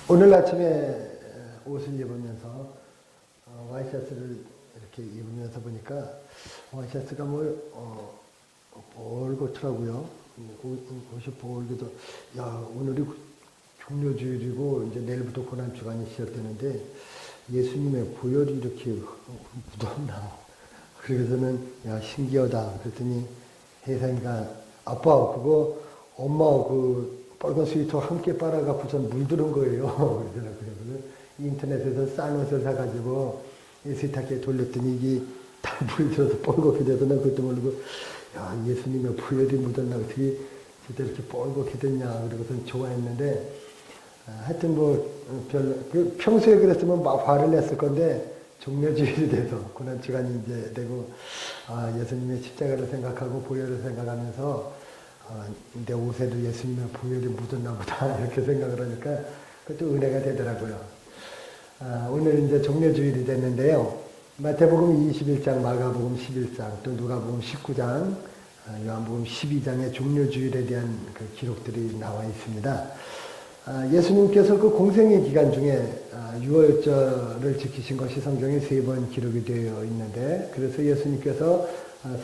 오늘 아침에 옷을 입으면서 와이셔츠를 이렇게 입으면서 보니까 와이셔츠가 볼고더라고요. 옷이 볼고도 야, 오늘이 종료주일이고 이제 내일부터 고난주간이 시작되는데 예수님의 보혈이 이렇게 묻었나. 그래서는 야, 신기하다. 그랬더니 혜상이가 아빠 그거 엄마 그 빨간 스웨터 함께 빨아갖고선 물들은 거예요. 그러더라고요. 인터넷에서 싼 옷을 사가지고 세탁기에 돌렸더니 이게 다 물들어서 뻘겋게 돼서 난 그것도 모르고 야, 예수님의 보혈이 묻었나 어떻게 진짜 이렇게 뻘겋게 됐냐. 그러고선 좋아했는데 하여튼 평소에 그랬으면 막 화를 냈을 건데 종료주일이 돼서 고난주간이 이제 되고 예수님의 십자가를 생각하고 보혈을 생각하면서 내 옷에도 예수님의 보혈이 묻었나 보다 이렇게 생각을 하니까 그것도 은혜가 되더라고요. 오늘 이제 종료주일이 됐는데요. 마태복음 21장, 마가복음 11장, 또 누가복음 19장, 요한복음 12장의 종료주일에 대한 그 기록들이 나와 있습니다. 예수님께서 그 공생의 기간 중에 유월절을 지키신 것이 성경에 3번 기록이 되어 있는데, 그래서 예수님께서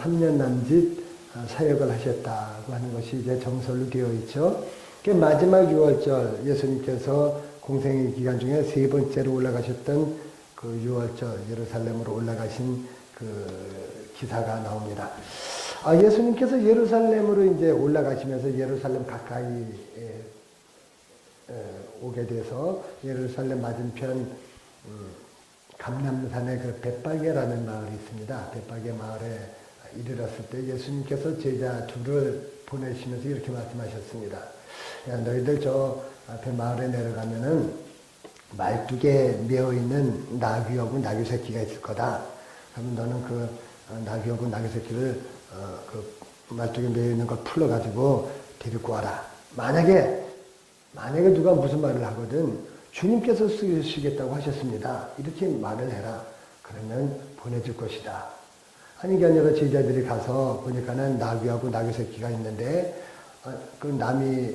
3년 남짓 사역을 하셨다고 하는 것이 이제 정설로 되어 있죠. 그 마지막 유월절 예수님께서 공생의 기간 중에 3번째로 올라가셨던 그 유월절 예루살렘으로 올라가신 그 기사가 나옵니다. 예수님께서 예루살렘으로 이제 올라가시면서 예루살렘 가까이 오게 돼서 예루살렘 맞은편 감람산의 그 벳바게라는 마을이 있습니다. 벳바게 마을에 이르렀을 때 예수님께서 제자 둘을 보내시면서 이렇게 말씀하셨습니다. 야, 너희들 저 앞에 마을에 내려가면은 말뚝에 메어있는 나귀하고 나귀 새끼가 있을 거다. 그러면 너는 그 나귀하고 나귀 새끼를 그 말뚝에 메어있는 걸 풀러가지고 데리고 와라. 만약에 누가 무슨 말을 하거든 주님께서 쓰시겠다고 하셨습니다. 이렇게 말을 해라. 그러면 보내줄 것이다. 아니 게 아니라 제자들이 가서 보니까는 나귀하고 나귀 새끼가 있는데 그 남이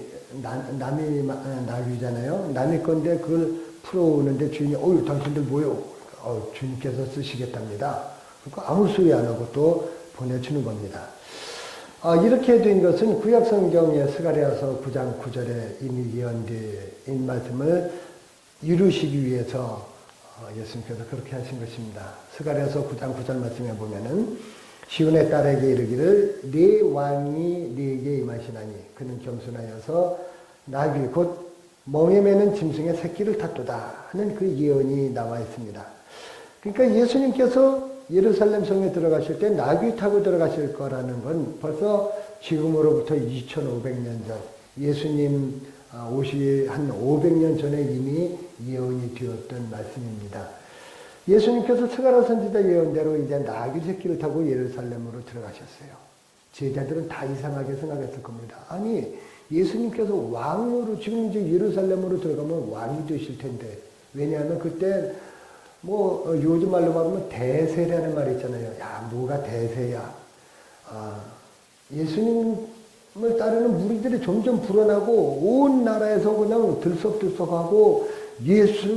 나귀잖아요. 남이 건데 그걸 풀어오는데 주인이 당신들 뭐요? 주님께서 쓰시겠답니다. 그러니까 아무 소리 안 하고 또 보내주는 겁니다. 이렇게 된 것은 구약성경의 스가랴서 9장 9절에 이미 예언된 말씀을 이루시기 위해서 예수님께서 그렇게 하신 것입니다. 스가랴서 9장 9절 말씀에 보면은 시온의 딸에게 이르기를 네 왕이 네게 임하시나니 그는 겸손하여서 나귀 곧 멍에 매는 짐승의 새끼를 탔도다 하는 그 예언이 나와 있습니다. 그러니까 예수님께서 예루살렘 성에 들어가실 때 나귀 타고 들어가실 거라는 건 벌써 지금으로부터 2500년 전 예수님 오시기 한 500년 전에 이미 예언이 되었던 말씀입니다. 예수님께서 스가랴 선지자 예언대로 이제 나귀 새끼를 타고 예루살렘으로 들어가셨어요. 제자들은 다 이상하게 생각했을 겁니다. 아니 예수님께서 왕으로 지금 이제 예루살렘으로 들어가면 왕이 되실 텐데 왜냐하면 그때 요즘 말로 말하면 대세라는 말이 있잖아요. 야, 뭐가 대세야. 예수님을 따르는 무리들이 점점 불어나고 온 나라에서 그냥 들썩들썩하고 예수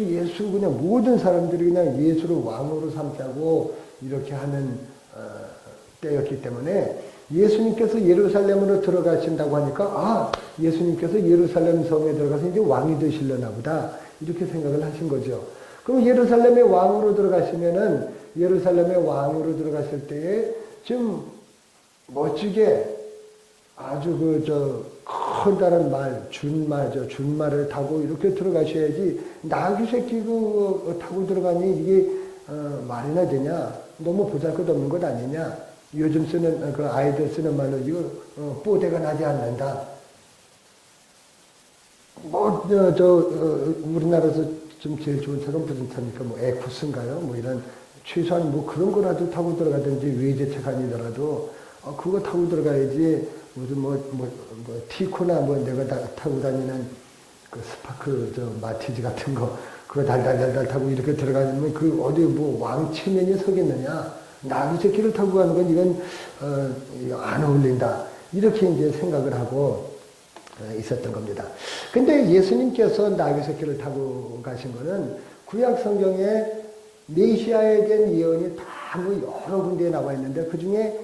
그냥 모든 사람들이 그냥 예수를 왕으로 삼자고 이렇게 하는 때였기 때문에 예수님께서 예루살렘으로 들어가신다고 하니까 예수님께서 예루살렘 성에 들어가서 이제 왕이 되시려나 보다 이렇게 생각을 하신 거죠. 그럼 예루살렘의 왕으로 들어가시면은 예루살렘의 왕으로 들어가실 때에 좀 멋지게 아주 커다란 준말을 타고 이렇게 들어가셔야지 나귀 새끼 타고 들어가니 이게 말이나 되냐? 너무 보잘것없는 것 아니냐? 요즘 쓰는 그 아이들 쓰는 말로 이거 뽀대가 나지 않는다. 우리나라에서 좀 제일 좋은 차가 무슨 차입니까? 에쿠스인가요? 이런 최소한 그런 거라도 타고 들어가든지 외제차가 아니더라도 그거 타고 들어가야지 무슨 티코나 내가 타고 다니는 그 스파크 마티즈 같은 거 그거 달달달달 타고 이렇게 들어가면 그 어디 왕체면이 서겠느냐? 나귀 새끼를 타고 가는 건 이건 안 어울린다. 이렇게 이제 생각을 하고 있었던 겁니다. 근데 예수님께서 나귀 새끼를 타고 가신 거는 구약 성경에 메시아에 대한 예언이 다 뭐 여러 군데에 나와 있는데 그 중에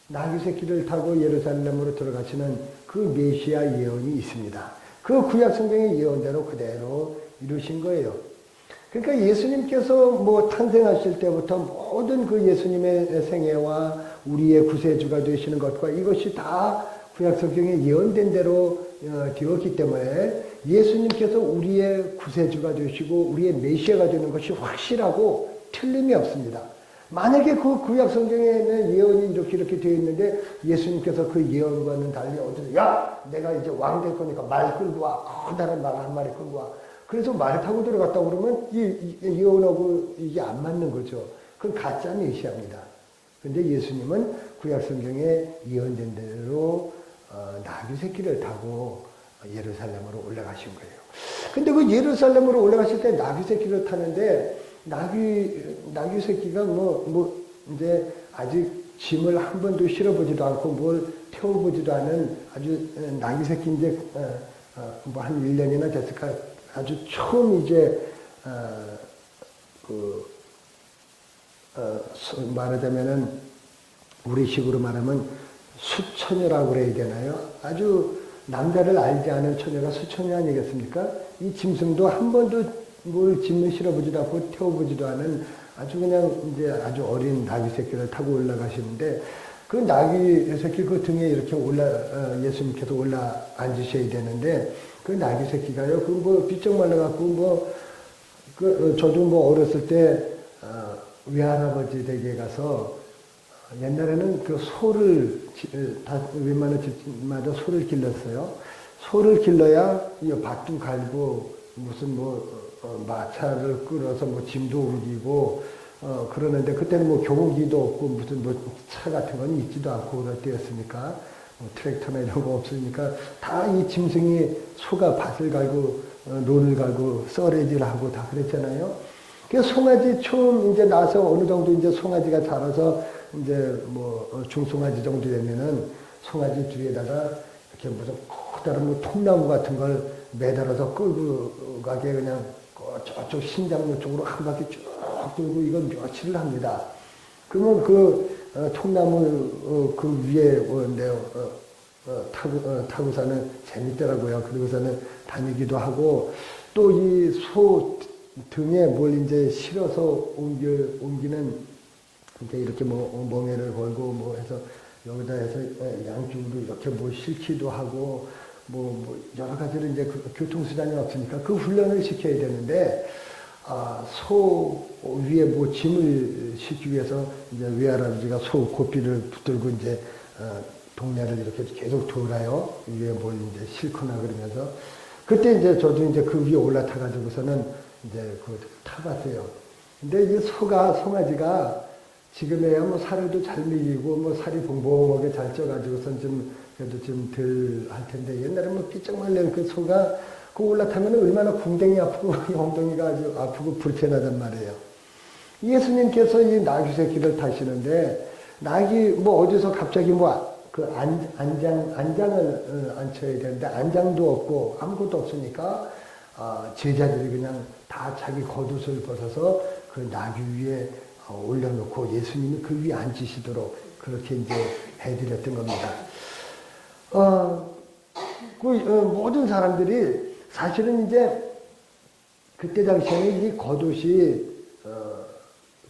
나귀 새끼를 타고 예루살렘으로 들어가시는 그 메시아 예언이 있습니다. 그 구약 성경의 예언대로 그대로 이루신 거예요. 그러니까 예수님께서 뭐 탄생하실 때부터 모든 그 예수님의 생애와 우리의 구세주가 되시는 것과 이것이 다 구약 성경에 예언된 대로 되었기 때문에 예수님께서 우리의 구세주가 되시고 우리의 메시아가 되는 것이 확실하고 틀림이 없습니다. 만약에 그 구약 성경에는 예언이 이렇게 되어 있는데 예수님께서 그 예언과는 달리 어디서 야 내가 이제 왕 될 거니까 말 끌고 와 커다란 말 한 마리 끌고 와 그래서 말 타고 들어갔다 그러면 이 예언하고 이게 안 맞는 거죠. 그건 가짜 메시아입니다. 근데 예수님은 구약 성경에 예언된 대로 나귀 새끼를 타고 예루살렘으로 올라가신 거예요. 근데 그 예루살렘으로 올라가실 때 나귀 새끼를 타는데 나귀 새끼가 이제 아직 짐을 한 번도 실어보지도 않고 뭘 태워보지도 않은 아주 나귀 새끼 이제 뭐 한 1년이나 됐을까 아주 처음 이제 말하자면은 우리식으로 말하면 수처녀라고 그래야 되나요? 아주 남자를 알지 않은 처녀가 수처녀 아니겠습니까? 이 짐승도 한 번도 뭘 짐을 실어보지도 않고 태워보지도 않은 아주 그냥 이제 아주 어린 나귀 새끼를 타고 올라가시는데 그 나귀 새끼 그 등에 이렇게 예수님께서 올라 앉으셔야 되는데 그 나귀 새끼가요, 그 뭐 비쩍 말라갖고 저도 뭐 어렸을 때 외할아버지 댁에 가서 옛날에는 그 소를 웬만한 집마다 소를 길렀어요. 소를 길러야 이 밭도 갈고 무슨 마차를 끌어서 짐도 옮기고 그러는데 그때는 경운기도 없고 무슨 차 같은 건 있지도 않고 그럴 때였으니까 트랙터나 이런 거 없으니까 다 이 짐승이 소가 밭을 갈고 논을 갈고 썰애질하고 다 그랬잖아요. 그 송아지 처음 이제 나서 어느 정도 이제 송아지가 자라서 이제 중송아지 정도 되면은 송아지 뒤에다가 이렇게 무슨 커다란 통나무 같은 걸 매달아서 끌고 가게 그냥 저쪽 신장로 쪽으로 한 바퀴 쭉 돌고 이건 며칠을 합니다. 그러면 통나무 그 위에 타고서는 재밌더라고요. 그리고서는 다니기도 하고 또 이 소 등에 뭘 이제 실어서 옮기는 이제 이렇게 멍에를 걸고 해서 여기다 해서 양쪽으로 이렇게 실기도 하고 여러 가지로 이제 교통수단이 없으니까 그 훈련을 시켜야 되는데 소 위에 짐을 싣기 위해서 이제 외할아버지가 소 고삐를 붙들고 이제 동네를 이렇게 계속 돌아요. 위에 뭘 이제 싣거나 그러면서 그때 이제 저도 이제 그 위에 올라타가지고서는 이제 타봤어요. 근데 이 송아지가 지금에야 살도 잘 먹이고 살이 봉봉하게 잘 쪄가지고선 그래도 좀 덜 할 텐데 옛날에 삐쩍 말린 그 소가 그 올라타면 얼마나 궁뎅이 아프고 엉덩이가 아주 아프고 불편하단 말이에요. 예수님께서 이 나귀 새끼를 타시는데 낙이 어디서 갑자기 안장을 앉혀야 되는데 안장도 없고 아무것도 없으니까 제자들이 그냥 다 자기 겉옷을 벗어서 그 나귀 위에 올려놓고 예수님이 그 위에 앉으시도록 그렇게 이제 해드렸던 겁니다. 모든 사람들이 사실은 이제 그때 당시에는 이 겉옷이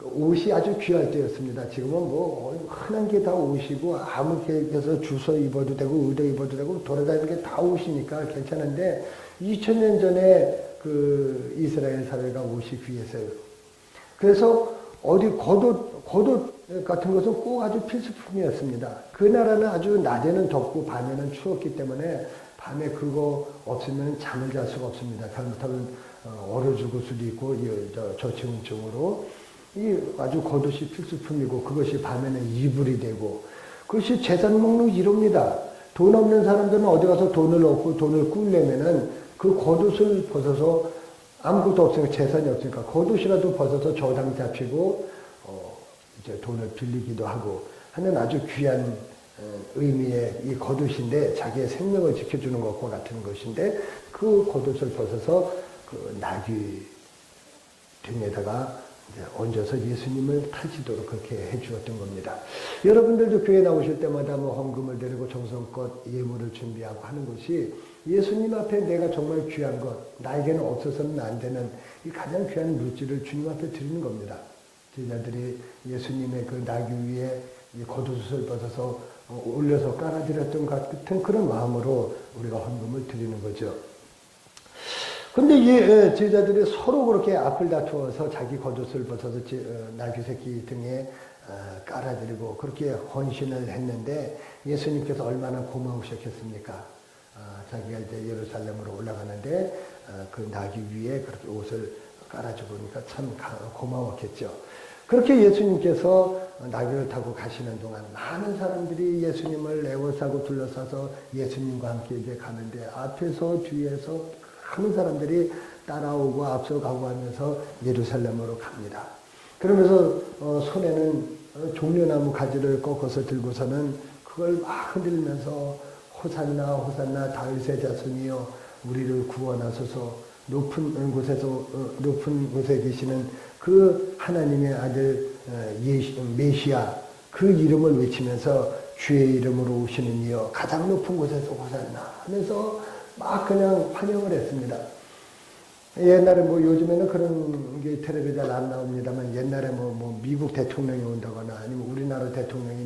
옷이 아주 귀할 때였습니다. 지금은 흔한 게 다 옷이고 아무 개에서 주워 입어도 되고 의대 입어도 되고 돌아다니는 게 다 옷이니까 괜찮은데 2000년 전에 그 이스라엘 사회가 옷이 귀했어요. 그래서 어디 겉옷 같은 것은 꼭 아주 필수품이었습니다. 그 나라는 아주 낮에는 덥고 밤에는 추웠기 때문에 밤에 그거 없으면 잠을 잘 수가 없습니다. 잘못하면 얼어 죽을 수도 있고 저체온증으로 이 아주 겉옷이 필수품이고 그것이 밤에는 이불이 되고 그것이 재산 목록 1호입니다. 돈 없는 사람들은 어디 가서 돈을 얻고 돈을 꾸려면은 그 겉옷을 벗어서 아무것도 없으니까 재산이 없으니까 겉옷이라도 벗어서 저당 잡히고 이제 돈을 빌리기도 하고 하는 아주 귀한 의미의 이 겉옷인데 자기의 생명을 지켜주는 것과 같은 것인데 그 겉옷을 벗어서 그 나귀 등에다가 얹어서 예수님을 타시도록 그렇게 해주었던 겁니다. 여러분들도 교회 나오실 때마다 뭐 헌금을 드리고 정성껏 예물을 준비하고 하는 것이 예수님 앞에 내가 정말 귀한 것, 나에게는 없어서는 안 되는 이 가장 귀한 물질을 주님 앞에 드리는 겁니다. 제자들이 예수님의 그 나귀 위에 겉옷을 벗어서 올려서 깔아드렸던 것 같은 그런 마음으로 우리가 헌금을 드리는 거죠. 근데 이 제자들이 서로 그렇게 앞을 다투어서 자기 겉옷을 벗어서 나귀 새끼 등에 깔아드리고 그렇게 헌신을 했는데 예수님께서 얼마나 고마우셨겠습니까? 자기가 이제 예루살렘으로 올라가는데 그 나귀 위에 그렇게 옷을 깔아주니까 참 고마웠겠죠. 그렇게 예수님께서 나귀를 타고 가시는 동안 많은 사람들이 예수님을 에워싸고 둘러싸서 예수님과 함께 이제 가는데 앞에서 뒤에서 많은 사람들이 따라오고 앞서가고 하면서 예루살렘으로 갑니다. 그러면서 손에는 종려나무 가지를 꺾어서 들고서는 그걸 막 흔들면서 호산나 호산나 다윗의 자손이여 우리를 구원하소서 높은 곳에 계시는 그 하나님의 아들 메시아 그 이름을 외치면서 주의 이름으로 오시는 이여 가장 높은 곳에서 호산나 하면서 막 그냥 환영을 했습니다. 옛날에 뭐 요즘에는 그런 게 텔레비에 잘 안 나옵니다만 옛날에 뭐 미국 대통령이 온다거나 아니면 우리나라 대통령이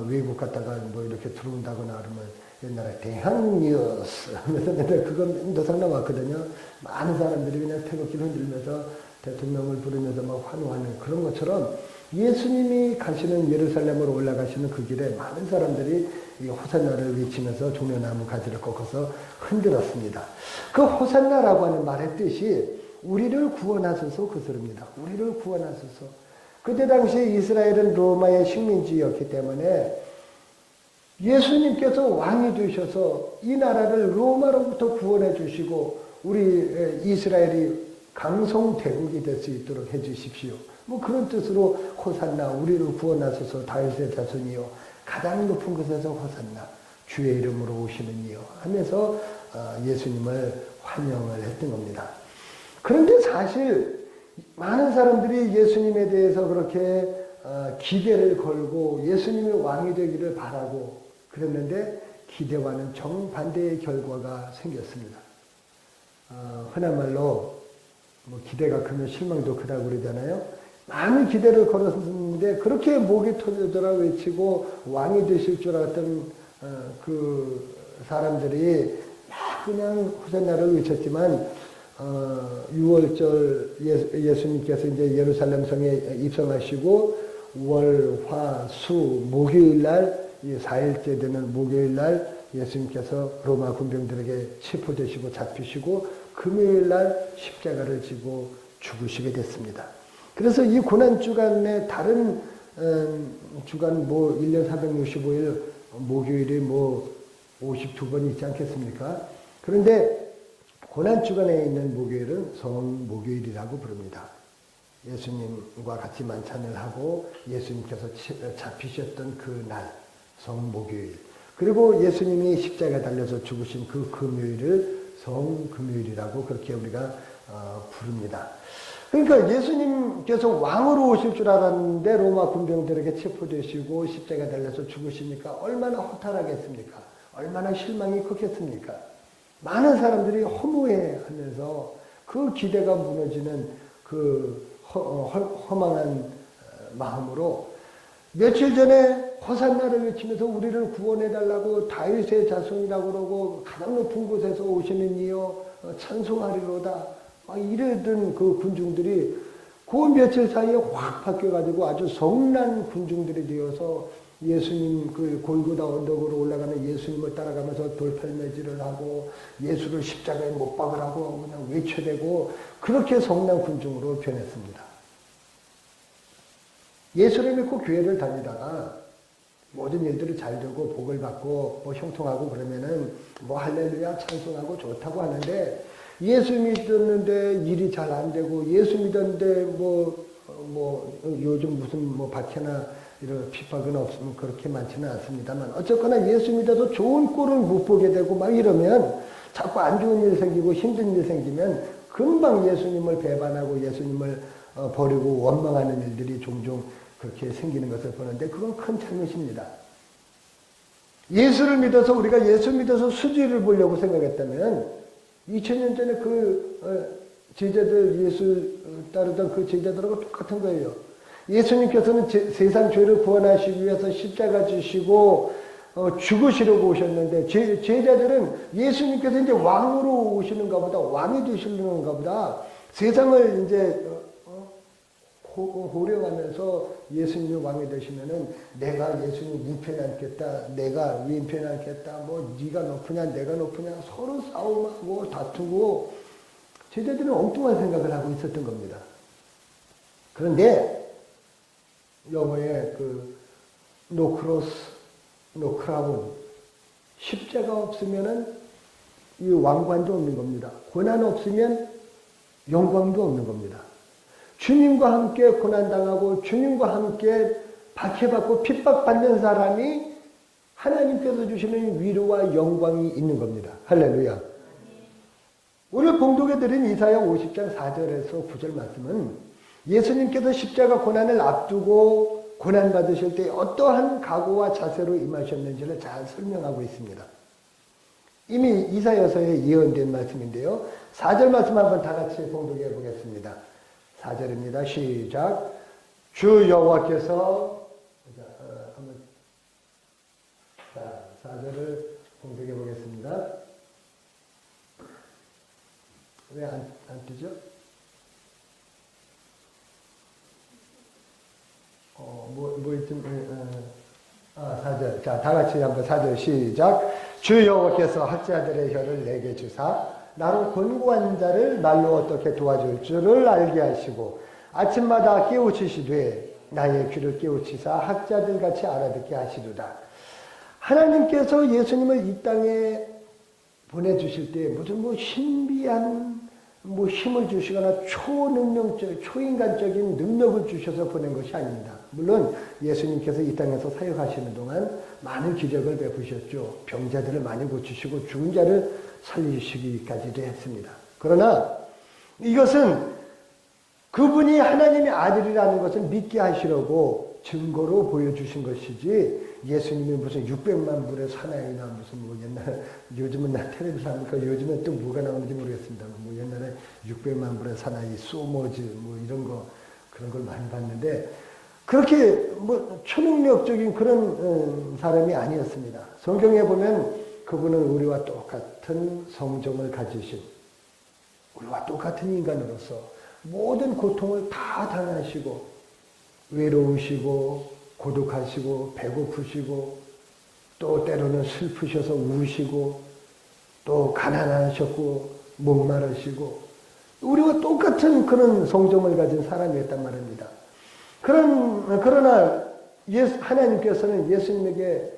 외국 갔다가 뭐 이렇게 들어온다거나 그러면 옛날에 대한뉴스 하면서 맨날 그건 맨날 나왔거든요. 많은 사람들이 그냥 태극기를 흔들면서 대통령을 부르면서 막 환호하는 그런 것처럼 예수님이 가시는 예루살렘으로 올라가시는 그 길에 많은 사람들이 이 호산나를 외치면서 종려나무 가지를 꺾어서 흔들었습니다. 그 호산나라고 하는 말의 뜻이 우리를 구원하소서 그 소리입니다. 우리를 구원하소서. 그때 당시 이스라엘은 로마의 식민지였기 때문에 예수님께서 왕이 되셔서 이 나라를 로마로부터 구원해 주시고 우리 이스라엘이 강성대국이 될 수 있도록 해 주십시오. 뭐 그런 뜻으로 호산나 우리를 구원하소서 다윗의 자손이요 가장 높은 곳에서 호산나 주의 이름으로 오시는 이요 하면서 예수님을 환영을 했던 겁니다. 그런데 사실 많은 사람들이 예수님에 대해서 그렇게 기대를 걸고 예수님이 왕이 되기를 바라고 그랬는데 기대와는 정반대의 결과가 생겼습니다. 흔한 말로 뭐 기대가 크면 실망도 크다고 그러잖아요. 많은 기대를 걸었는데 그렇게 목이 터져라 외치고 왕이 되실 줄 알았던 그 사람들이 막 그냥 호산나를 외쳤지만 6월절 예수님께서 이제 예루살렘 성에 입성하시고 월, 화, 수, 목요일 날 4일째 되는 목요일 날 예수님께서 로마 군병들에게 체포되시고 잡히시고 금요일 날 십자가를 지고 죽으시게 됐습니다. 그래서 이 고난주간에 다른 주간 1년 365일 목요일이 52번 있지 않겠습니까? 그런데 고난주간에 있는 목요일은 성목요일이라고 부릅니다. 예수님과 같이 만찬을 하고 예수님께서 잡히셨던 그 날, 성목요일. 그리고 예수님이 십자가에 달려서 죽으신 그 금요일을 성금요일이라고 그렇게 우리가 부릅니다. 그러니까 예수님께서 왕으로 오실 줄 알았는데 로마 군병들에게 체포되시고 십자가에 달려서 죽으시니까 얼마나 허탈하겠습니까? 얼마나 실망이 컸겠습니까? 많은 사람들이 허무해하면서 그 기대가 무너지는 그 허망한 마음으로 며칠 전에 호산나를 외치면서 우리를 구원해달라고 다윗의 자손이라고 그러고 가장 높은 곳에서 오시는 이여 찬송하리로다 이러던 그 군중들이 그 며칠 사이에 확 바뀌어가지고 아주 성난 군중들이 되어서 예수님 그 골고다 언덕으로 올라가는 예수님을 따라가면서 돌팔매질을 하고 예수를 십자가에 못 박으라고 그냥 외쳐대고 그렇게 성난 군중으로 변했습니다. 예수를 믿고 교회를 다니다가 모든 일들이 잘 되고 복을 받고 형통하고 그러면은 할렐루야 찬송하고 좋다고 하는데 예수 믿었는데 일이 잘 안 되고 예수 믿었는데 요즘 무슨 박해나 이런 핍박은 없으면 그렇게 많지는 않습니다만 어쨌거나 예수 믿어도 좋은 꼴을 못 보게 되고 막 이러면 자꾸 안 좋은 일 생기고 힘든 일 생기면 금방 예수님을 배반하고 예수님을 버리고 원망하는 일들이 종종 그렇게 생기는 것을 보는데 그건 큰 잘못입니다. 예수를 믿어서 우리가 예수 믿어서 수지를 보려고 생각했다면 2000년 전에 그 제자들 예수 따르던 그 제자들하고 똑같은 거예요. 예수님께서는 세상 죄를 구원하시기 위해서 십자가 지시고 죽으시려고 오셨는데 제자들은 예수님께서 이제 왕으로 오시는가 보다 왕이 되시는가 보다 세상을 이제 호령하면서 예수님이 왕이 되시면은 내가 예수님 우편에 앉겠다, 내가 왼편에 앉겠다, 뭐 네가 높으냐 내가 높으냐 서로 싸움하고 다투고 제자들은 엉뚱한 생각을 하고 있었던 겁니다. 그런데 영어에 그 no cross, no crown, 십자가 없으면은 이 왕관도 없는 겁니다. 고난 없으면 영광도 없는 겁니다. 주님과 함께 고난당하고 주님과 함께 박해받고 핍박받는 사람이 하나님께서 주시는 위로와 영광이 있는 겁니다. 할렐루야. 오늘 봉독해 드린 이사야 50장 4절에서 9절 말씀은 예수님께서 십자가 고난을 앞두고 고난받으실 때 어떠한 각오와 자세로 임하셨는지를 잘 설명하고 있습니다. 이미 이사야서에 예언된 말씀인데요. 4절 말씀 한번 다 같이 봉독해 보겠습니다. 4절입니다. 시작. 주 여호와께서 한번 4절을 봉독해 보겠습니다. 왜 안 뜨죠? 뭐 있든 4절. 자, 다 같이 한번 4절 시작. 주 여호와께서 학자들의 혀를 내게 주사 나로 권고한 자를 말로 어떻게 도와줄 줄을 알게 하시고 아침마다 깨우치시되 나의 귀를 깨우치사 학자들 같이 알아듣게 하시도다. 하나님께서 예수님을 이 땅에 보내주실 때 무슨 신비한 힘을 주시거나 초능력적, 초인간적인 능력을 주셔서 보낸 것이 아닙니다. 물론 예수님께서 이 땅에서 사역하시는 동안 많은 기적을 베푸셨죠. 병자들을 많이 고치시고 죽은 자를 살리시기까지도 했습니다. 그러나 이것은 그분이 하나님의 아들이라는 것을 믿게 하시려고 증거로 보여주신 것이지 예수님이 무슨 600만 불의 사나이나 무슨 옛날 요즘은 나 텔레비전 하니까 요즘은 또 뭐가 나오는지 모르겠습니다. 옛날에 600만 불의 사나이, 소머즈 이런 거 그런 걸 많이 봤는데 그렇게 초능력적인 그런 사람이 아니었습니다. 성경에 보면 그분은 우리와 똑같은 성정을 가지신 우리와 똑같은 인간으로서 모든 고통을 다 당하시고 외로우시고 고독하시고 배고프시고 또 때로는 슬프셔서 우시고 또 가난하셨고 목마르시고 우리와 똑같은 그런 성정을 가진 사람이었단 말입니다. 그러나 하나님께서는 예수님에게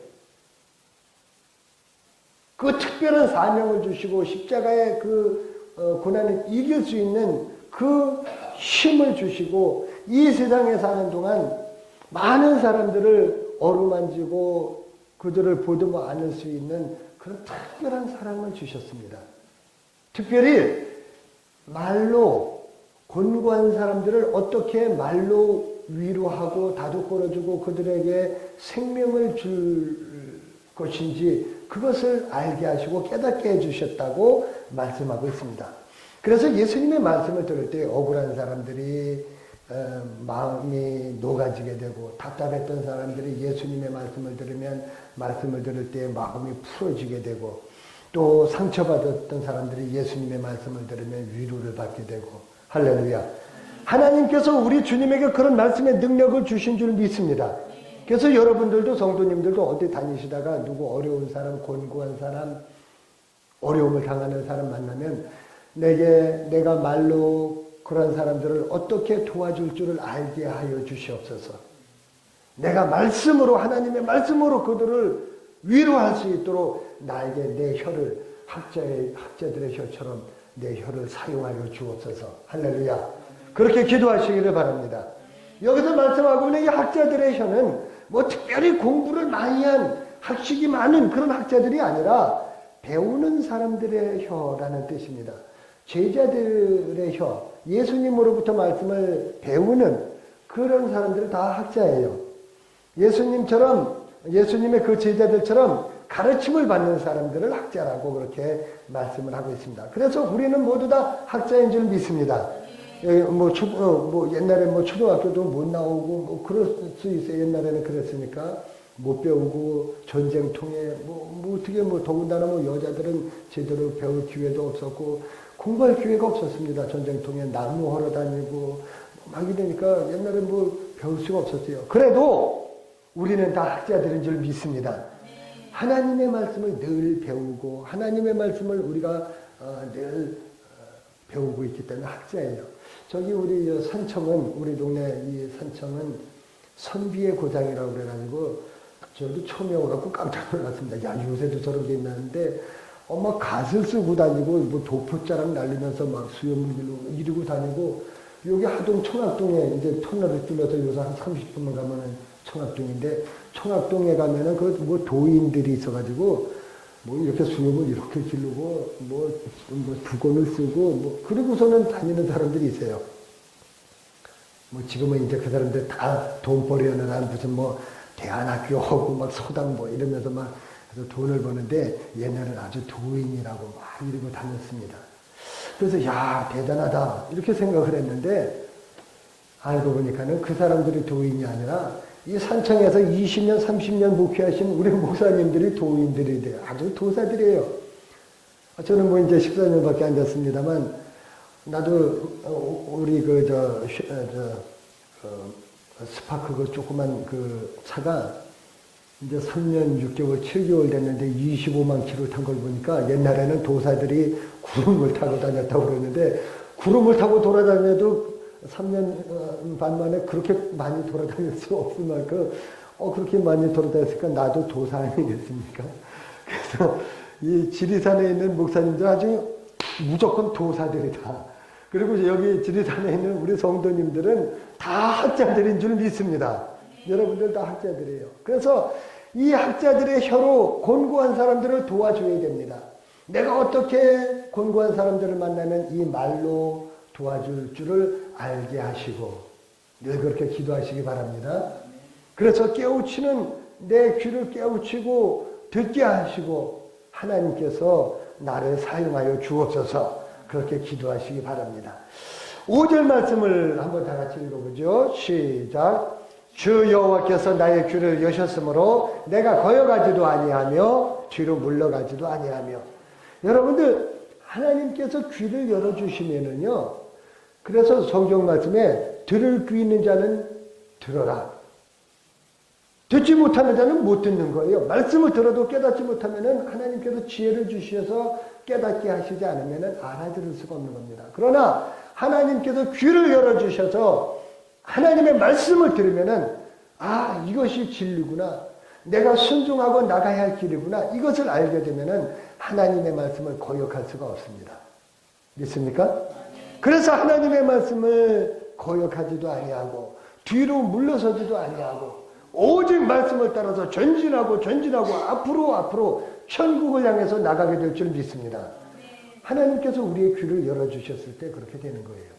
그 특별한 사명을 주시고 십자가의 그 고난을 이길 수 있는 그 힘을 주시고 이 세상에 사는 동안 많은 사람들을 어루만지고 그들을 보듬어 안을 수 있는 그런 특별한 사랑을 주셨습니다. 특별히 말로 곤고한 사람들을 어떻게 말로 위로하고 다독거려주고 그들에게 생명을 줄 것인지 그것을 알게 하시고 깨닫게 해주셨다고 말씀하고 있습니다. 그래서 예수님의 말씀을 들을 때 억울한 사람들이 마음이 녹아지게 되고 답답했던 사람들이 예수님의 말씀을 들을 때 마음이 풀어지게 되고 또 상처받았던 사람들이 예수님의 말씀을 들으면 위로를 받게 되고 할렐루야. 하나님께서 우리 주님에게 그런 말씀의 능력을 주신 줄 믿습니다. 그래서 여러분들도 성도님들도 어디 다니시다가 누구 어려운 사람, 곤고한 사람, 어려움을 당하는 사람 만나면 내가 말로 그런 사람들을 어떻게 도와줄 줄을 알게 하여 주시옵소서. 내가 말씀으로 하나님의 말씀으로 그들을 위로할 수 있도록 나에게 내 혀를 학자들의 혀처럼 내 혀를 사용하여 주옵소서. 할렐루야. 그렇게 기도하시기를 바랍니다. 여기서 말씀하고 있는 이 학자들의 혀는 뭐 특별히 공부를 많이 한 학식이 많은 그런 학자들이 아니라 배우는 사람들의 혀라는 뜻입니다. 제자들의 혀, 예수님으로부터 말씀을 배우는 그런 사람들은 다 학자예요. 예수님의 그 제자들처럼 가르침을 받는 사람들을 학자라고 그렇게 말씀을 하고 있습니다. 그래서 우리는 모두 다 학자인 줄 믿습니다. 옛날에 초등학교도 못 나오고 그럴 수 있어요. 옛날에는 그랬으니까 못 배우고 전쟁통에 어떻게 더군다나 여자들은 제대로 배울 기회도 없었고 공부할 기회가 없었습니다. 전쟁통에 나무 헐어 다니고 막 이러니까 옛날에 배울 수가 없었어요. 그래도 우리는 다 학자들인 줄 믿습니다. 하나님의 말씀을 늘 배우고 하나님의 말씀을 우리가 늘 배우고 있기 때문에 학자예요. 저기 우리 산청은 우리 동네 이 산청은 선비의 고장이라고 그래가지고 저도 처음에 오갖고 깜짝 놀랐습니다. 야 요새도 저런 게 있나는데 엄마 갓을 쓰고 다니고 도포자랑 날리면서 막 수염을 이러고 다니고 여기 하동 청학동에 이제 터널을 뚫려서 요새 한 30분만 가면은 청학동인데 청학동에 가면은 그 도인들이 있어가지고 이렇게 수염을 이렇게 기르고 두건을 쓰고 그러고서는 다니는 사람들이 있어요. 지금은 이제 그 사람들 다 돈 벌려느라 무슨 대안학교 하고 막 소당 이러면서 막 돈을 버는데 옛날에는 아주 도인이라고 막 이러고 다녔습니다. 그래서 야 대단하다 이렇게 생각을 했는데 알고 보니까는 그 사람들이 도인이 아니라 이 산청에서 20년 30년 목회하신 우리 목사님들이 도인들이 돼요. 아주 도사들이에요. 저는 이제 14년밖에 안 됐습니다만 나도 우리 스파크 그 조그만 그 차가 이제 3년 6개월 7개월 됐는데 25만 킬로 탄 걸 보니까 옛날에는 도사들이 구름을 타고 다녔다고 그러는데 구름을 타고 돌아다녀도 3년 반 만에 그렇게 많이 돌아다닐 수 없을 만큼 그렇게 많이 돌아다녔으니까 나도 도사 아니겠습니까? 그래서 이 지리산에 있는 목사님들 아주 무조건 도사들이다. 그리고 여기 지리산에 있는 우리 성도님들은 다 학자들인 줄 믿습니다. 여러분들 다 학자들이에요. 그래서 이 학자들의 혀로 곤고한 사람들을 도와줘야 됩니다. 내가 어떻게 곤고한 사람들을 만나면 이 말로 도와줄 줄을 알게 하시고 늘 그렇게 기도하시기 바랍니다. 그래서 내 귀를 깨우치고 듣게 하시고 하나님께서 나를 사용하여 주옵소서 그렇게 기도하시기 바랍니다. 5절 말씀을 한번 다 같이 읽어보죠. 시작. 주 여호와께서 나의 귀를 여셨으므로 내가 거여가지도 아니하며 뒤로 물러가지도 아니하며. 여러분들 하나님께서 귀를 열어주시면은요, 그래서 성경 말씀에 들을 귀 있는 자는 들어라, 듣지 못하는 자는 못 듣는 거예요. 말씀을 들어도 깨닫지 못하면은 하나님께서 지혜를 주셔서 깨닫게 하시지 않으면은 알아들을 수가 없는 겁니다. 그러나 하나님께서 귀를 열어주셔서 하나님의 말씀을 들으면은 이것이 진리구나, 내가 순종하고 나가야 할 길이구나, 이것을 알게 되면은 하나님의 말씀을 거역할 수가 없습니다. 믿습니까? 그래서 하나님의 말씀을 거역하지도 아니하고 뒤로 물러서지도 아니하고 오직 말씀을 따라서 전진하고 앞으로 천국을 향해서 나가게 될 줄 믿습니다. 하나님께서 우리의 귀를 열어주셨을 때 그렇게 되는 거예요.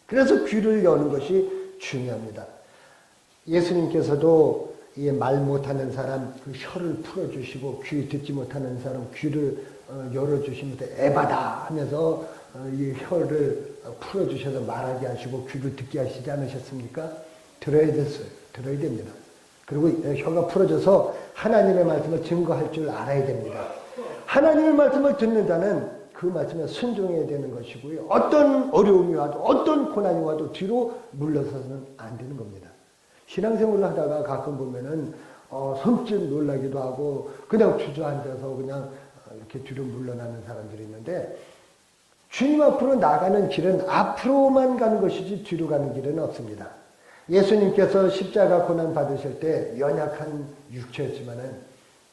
그래서 귀를 여는 것이 중요합니다. 예수님께서도 이 말 못하는 사람 그 혀를 풀어주시고 귀 듣지 못하는 사람 귀를 열어주시면서 에바다 하면서 이 혀를 풀어주셔서 말하게 하시고 귀를 듣게 하시지 않으셨습니까? 들어야 됐어요. 들어야 됩니다. 그리고 혀가 풀어져서 하나님의 말씀을 증거할 줄 알아야 됩니다. 하나님의 말씀을 듣는 자는 그 말씀에 순종해야 되는 것이고요. 어떤 어려움이 와도 어떤 고난이 와도 뒤로 물러서서는 안 되는 겁니다. 신앙생활을 하다가 가끔 보면은 섬찟 놀라기도 하고 그냥 주저앉아서 그냥 이렇게 뒤로 물러나는 사람들이 있는데, 주님 앞으로 나가는 길은 앞으로만 가는 것이지 뒤로 가는 길은 없습니다. 예수님께서 십자가 고난 받으실 때 연약한 육체였지만은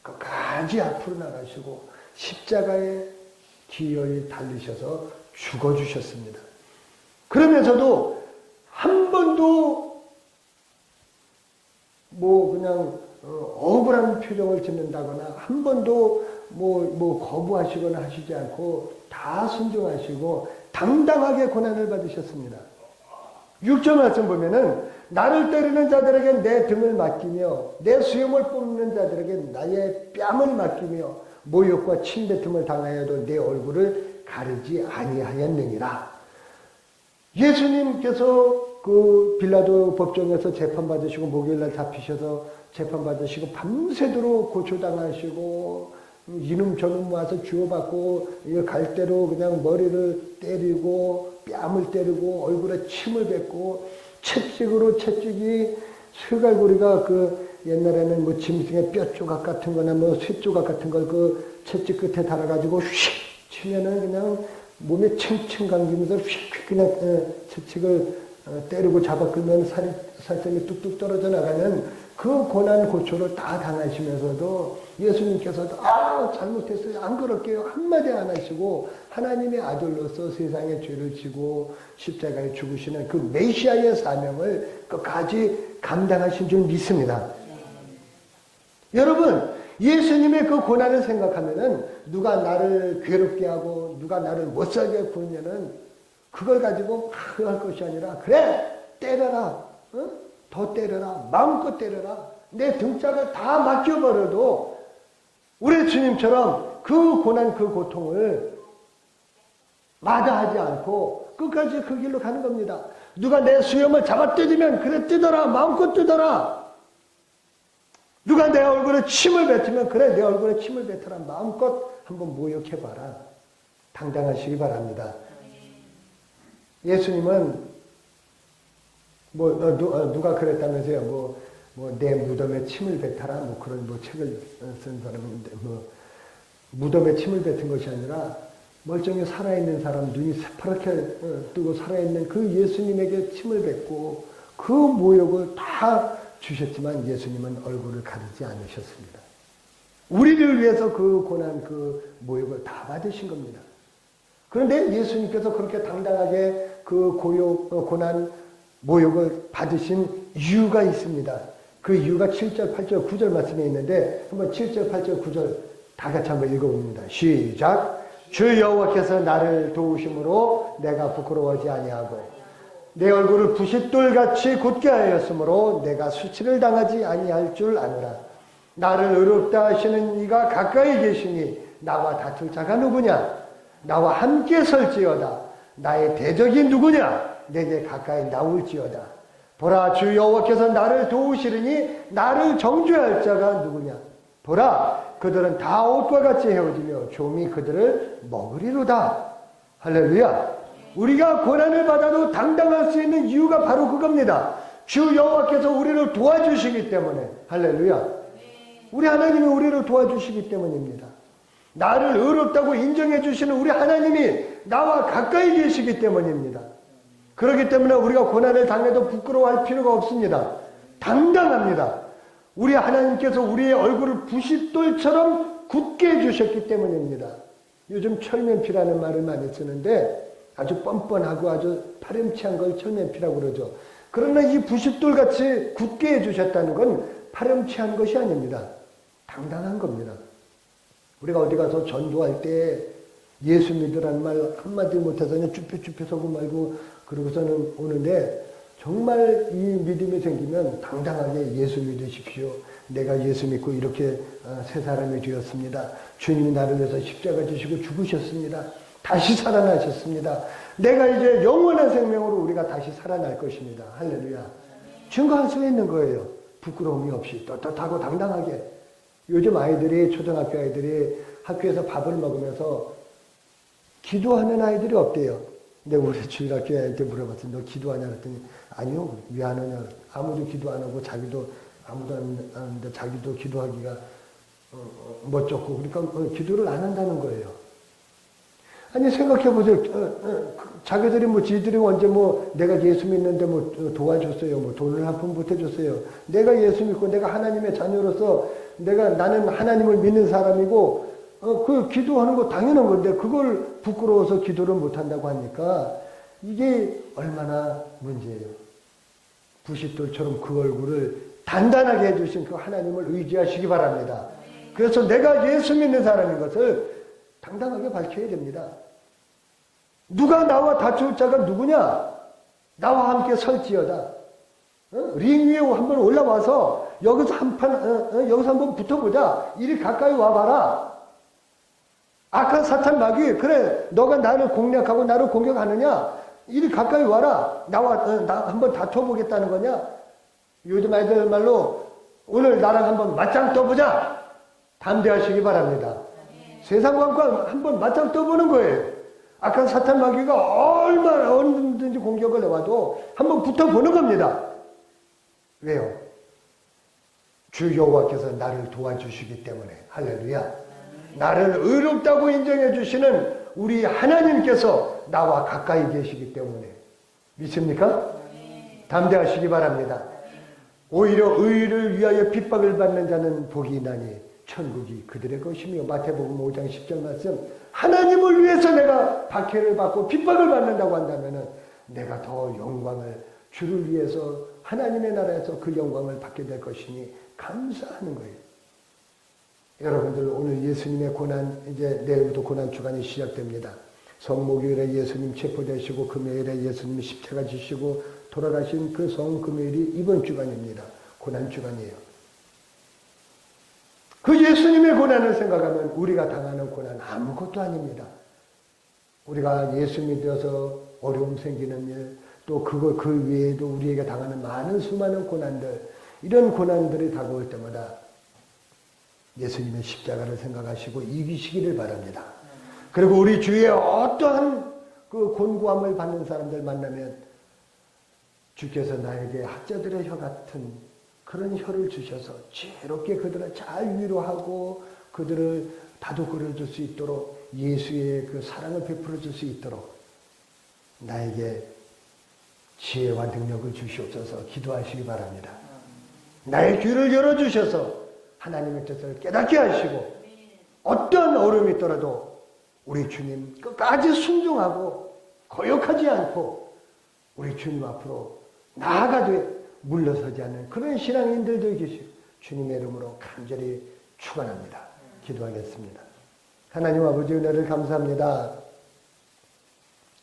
끝까지 앞으로 나가시고 십자가에 기어이 달리셔서 죽어주셨습니다. 그러면서도 한 번도 그냥 억울한 표정을 짓는다거나 한 번도 거부하시거나 하시지 않고 다 순종하시고 당당하게 고난을 받으셨습니다. 6절 말씀 보면은 나를 때리는 자들에게 내 등을 맡기며 내 수염을 뽑는 자들에게 나의 뺨을 맡기며 모욕과 침뱉음을 당하여도 내 얼굴을 가리지 아니하였느니라. 예수님께서 그 빌라도 법정에서 재판받으시고 목요일날 잡히셔서 재판받으시고 밤새도록 고초당하시고 이놈 저놈 와서 주워받고 갈대로 그냥 머리를 때리고 뺨을 때리고 얼굴에 침을 뱉고 채찍으로 채찍이 쇠갈고리가 옛날에는 짐승의 뼈 조각 같은 거나 쇠 조각 같은 걸 그 채찍 끝에 달아가지고 휙 치면은 그냥 몸에 층층 감기면서 휙 그냥 채찍을 때리고 잡아 끌면 살점이 뚝뚝 떨어져 나가는 그 고난 고초를 다 당하시면서도 예수님께서도 잘못했어요. 안 그럴게요. 한마디 안 하시고 하나님의 아들로서 세상의 죄를 지고 십자가에 죽으시는 그 메시아의 사명을 끝까지 감당하신 줄 믿습니다. 여러분, 예수님의 그 고난을 생각하면은 누가 나를 괴롭게 하고 누가 나를 못살게 굴면은 그걸 가지고 할 것이 아니라 그래 때려라, 더 때려라, 마음껏 때려라, 내 등짝을 다 맡겨버려도 우리 주님처럼 그 고난 그 고통을 마다하지 않고 끝까지 그 길로 가는 겁니다. 누가 내 수염을 잡아 뜯으면 그래 뜯어라, 마음껏 뜯어라. 누가 내 얼굴에 침을 뱉으면 그래 내 얼굴에 침을 뱉어라, 마음껏 한번 모욕해봐라. 당당하시기 바랍니다. 예수님은 누가 그랬다면서요. 내 무덤에 침을 뱉어라. 그런 책을 쓴 사람인데 무덤에 침을 뱉은 것이 아니라 멀쩡히 살아있는 사람 눈이 새파랗게 뜨고 살아있는 그 예수님에게 침을 뱉고 그 모욕을 다 주셨지만 예수님은 얼굴을 가리지 않으셨습니다. 우리를 위해서 그 고난 그 모욕을 다 받으신 겁니다. 그런데 예수님께서 그렇게 당당하게 그 고난 모욕을 받으신 이유가 있습니다. 그 이유가 7절, 8절, 9절 말씀에 있는데 한번 7절, 8절, 9절 다 같이 한번 읽어봅니다. 시작. 주 여호와께서 나를 도우심으로 내가 부끄러워하지 아니하고 내 얼굴을 부싯돌같이 굳게 하였으므로 내가 수치를 당하지 아니할 줄 아노라. 나를 의롭다 하시는 이가 가까이 계시니 나와 다툴 자가 누구냐? 나와 함께 설지어다. 나의 대적이 누구냐? 내게 가까이 나올지어다. 보라, 주 여호와께서 나를 도우시리니 나를 정죄할 자가 누구냐? 보라, 그들은 다 옷과 같이 헤어지며 좀이 그들을 먹으리로다. 할렐루야. 우리가 고난을 받아도 당당할 수 있는 이유가 바로 그겁니다. 주 여호와께서 우리를 도와주시기 때문에. 할렐루야. 우리 하나님이 우리를 도와주시기 때문입니다. 나를 의롭다고 인정해 주시는 우리 하나님이 나와 가까이 계시기 때문입니다. 그렇기 때문에 우리가 고난을 당해도 부끄러워할 필요가 없습니다. 당당합니다. 우리 하나님께서 우리의 얼굴을 부싯돌처럼 굳게 해주셨기 때문입니다. 요즘 철면피라는 말을 많이 쓰는데 아주 뻔뻔하고 아주 파렴치한 걸 철면피라고 그러죠. 그러나 이 부싯돌같이 굳게 해주셨다는 건 파렴치한 것이 아닙니다. 당당한 겁니다. 우리가 어디 가서 전도할 때 예수 믿으라는 말 한마디 못해서 그냥 쭈뼛쭈뼛 서고 말고 그러고서는 오는데 정말 이 믿음이 생기면 당당하게 예수 믿으십시오. 내가 예수 믿고 이렇게 새 사람이 되었습니다. 주님이 나를 위해서 십자가 지시고 죽으셨습니다. 다시 살아나셨습니다. 내가 이제 영원한 생명으로 우리가 다시 살아날 것입니다. 할렐루야. 증거할 수 있는 거예요. 부끄러움이 없이 떳떳하고 당당하게. 요즘 아이들이, 초등학교 아이들이 학교에서 밥을 먹으면서 기도하는 아이들이 없대요. 근데 우리 주일학교 애한테 물어봤더니 너 기도하냐 그랬더니 아니요. 왜 안 하냐. 아무도 기도 안 하고 자기도 아무도 안 하는데 자기도 기도하기가 멋쩍고 그러니까 기도를 안 한다는 거예요. 아니 생각해보세요. 자기들이 지들이 언제 내가 예수 믿는데 도와줬어요. 돈을 한 푼 보태줬어요. 내가 예수 믿고 내가 하나님의 자녀로서 나는 하나님을 믿는 사람이고 그 기도하는 거 당연한 건데 그걸 부끄러워서 기도를 못한다고 하니까 이게 얼마나 문제예요. 부싯돌처럼 그 얼굴을 단단하게 해주신 그 하나님을 의지하시기 바랍니다. 그래서 내가 예수 믿는 사람인 것을 당당하게 밝혀야 됩니다. 누가 나와 다툴 자가 누구냐? 나와 함께 설지어다. 링 위에 한번 올라와서 여기서 여기서 한번 붙어보자. 이리 가까이 와봐라. 악한 사탄 마귀, 그래 너가 나를 공략하고 나를 공격하느냐? 이리 가까이 와라. 나 한번 다퉈보겠다는 거냐? 요즘 아이들 말로 오늘 나랑 한번 맞짱 떠보자. 담대하시기 바랍니다. 세상과 한번 맞짱 떠보는 거예요. 악한 사탄 마귀가 얼마나 언제든지 공격을 해와도 한번 붙어보는 겁니다. 왜요? 주 여호와께서 나를 도와주시기 때문에. 할렐루야. 나를 의롭다고 인정해 주시는 우리 하나님께서 나와 가까이 계시기 때문에. 믿습니까? 담대하시기 바랍니다. 오히려 의를 위하여 핍박을 받는 자는 복이 있나니 천국이 그들의 것이며. 마태복음 5장 10절 말씀. 하나님을 위해서 내가 박해를 받고 핍박을 받는다고 한다면 내가 더 영광을, 주를 위해서 하나님의 나라에서 그 영광을 받게 될 것이니 감사하는 거예요. 여러분들 오늘 예수님의 고난, 이제 내일부터 고난 주간이 시작됩니다. 성목요일에 예수님 체포되시고 금요일에 예수님 십자가 지시고 돌아가신 그 성금요일이 이번 주간입니다. 고난 주간이에요. 그 예수님의 고난을 생각하면 우리가 당하는 고난 아무것도 아닙니다. 우리가 예수 믿어서 어려움 생기는 일, 또 그 외에도 우리에게 당하는 많은 수많은 고난들, 이런 고난들이 다가올 때마다 예수님의 십자가를 생각하시고 이기시기를 바랍니다. 그리고 우리 주위에 어떠한 그 곤고함을 받는 사람들 만나면 주께서 나에게 학자들의 혀 같은 그런 혀를 주셔서 지혜롭게 그들을 잘 위로하고 그들을 다독거려 줄 수 있도록 예수의 그 사랑을 베풀어 줄 수 있도록 나에게 지혜와 능력을 주시옵소서 기도하시기 바랍니다. 나의 귀를 열어주셔서 하나님의 뜻을 깨닫게 하시고 어떤 어려움이 있더라도 우리 주님 끝까지 순종하고 거역하지 않고 우리 주님 앞으로 나아가되 물러서지 않는 그런 신앙인들도 계시고 주님의 이름으로 간절히 축원합니다. 기도하겠습니다. 하나님 아버지 은혜를 감사합니다.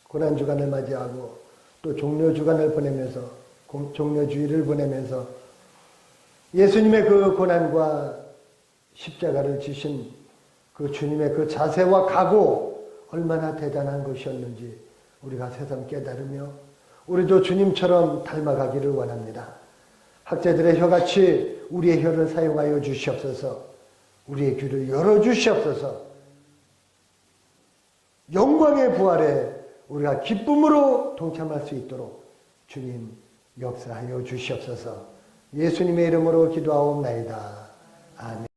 고난주간을 맞이하고 또 종료주간을 보내면서 종료주일을 보내면서 예수님의 그 고난과 십자가를 지신 그 주님의 그 자세와 각오 얼마나 대단한 것이었는지 우리가 새삼 깨달으며 우리도 주님처럼 닮아가기를 원합니다. 학자들의 혀같이 우리의 혀를 사용하여 주시옵소서. 우리의 귀를 열어주시옵소서. 영광의 부활에 우리가 기쁨으로 동참할 수 있도록 주님 역사하여 주시옵소서. 예수님의 이름으로 기도하옵나이다. 아멘.